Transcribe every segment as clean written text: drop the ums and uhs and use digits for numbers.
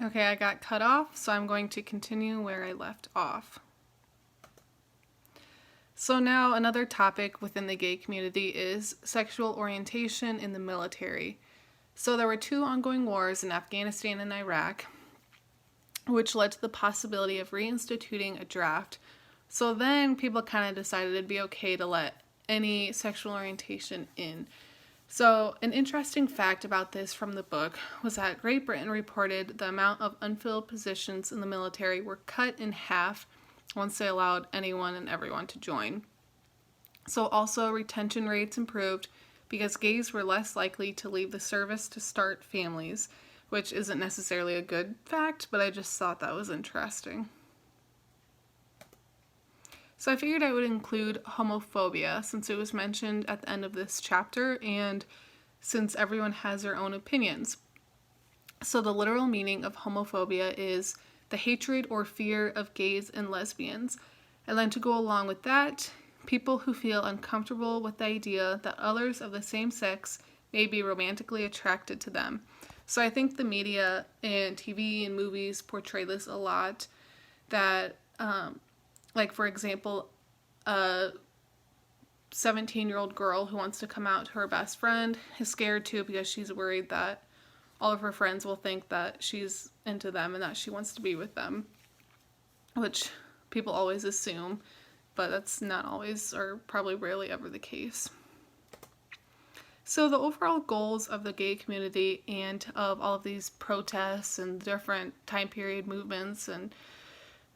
Okay, I got cut off, so I'm going to continue where I left off. So now another topic within the gay community is sexual orientation in the military. So there were two ongoing wars in Afghanistan and Iraq, which led to the possibility of reinstituting a draft. So then people kind of decided it'd be okay to let any sexual orientation in. So, an interesting fact about this from the book was that Great Britain reported the amount of unfilled positions in the military were cut in half once they allowed anyone and everyone to join. So, also retention rates improved because gays were less likely to leave the service to start families, which isn't necessarily a good fact, but I just thought that was interesting. So I figured I would include homophobia since it was mentioned at the end of this chapter and since everyone has their own opinions. So the literal meaning of homophobia is the hatred or fear of gays and lesbians. And then to go along with that, people who feel uncomfortable with the idea that others of the same sex may be romantically attracted to them. So I think the media and TV and movies portray this a lot, that like, for example, a 17-year-old girl who wants to come out to her best friend is scared too because she's worried that all of her friends will think that she's into them and that she wants to be with them, which people always assume, but that's not always or probably rarely ever the case. So the overall goals of the gay community and of all of these protests and different time period movements and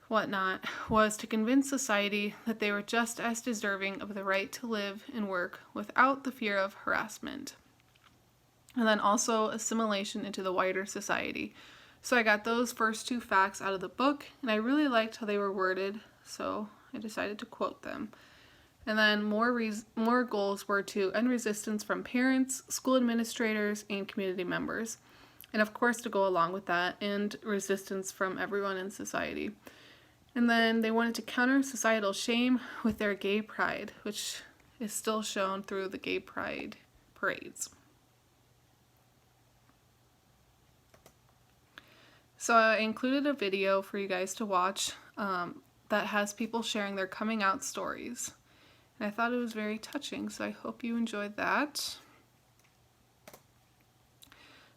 whatnot was to convince society that they were just as deserving of the right to live and work without the fear of harassment. And then also assimilation into the wider society. So I got those first two facts out of the book, and I really liked how they were worded, so I decided to quote them. And then more goals were to end resistance from parents, school administrators, and community members. And of course, to go along with that, end resistance from everyone in society. And then they wanted to counter societal shame with their gay pride, which is still shown through the gay pride parades. So I included a video for you guys to watch that has people sharing their coming out stories. And I thought it was very touching, so I hope you enjoyed that.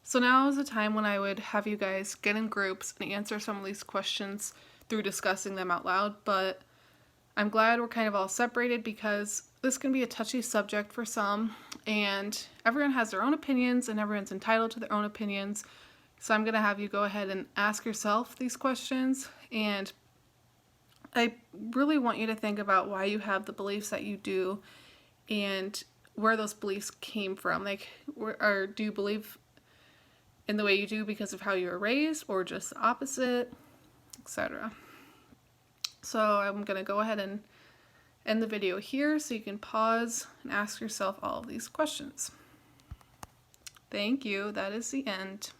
So now is the time when I would have you guys get in groups and answer some of these questions through discussing them out loud, but I'm glad we're kind of all separated because this can be a touchy subject for some, and everyone has their own opinions and everyone's entitled to their own opinions. So I'm going to have you go ahead and ask yourself these questions, and I really want you to think about why you have the beliefs that you do and where those beliefs came from. Like, or do you believe in the way you do because of how you were raised, or just the opposite, etc. So I'm going to go ahead and end the video here so you can pause and ask yourself all of these questions. Thank you. That is the end.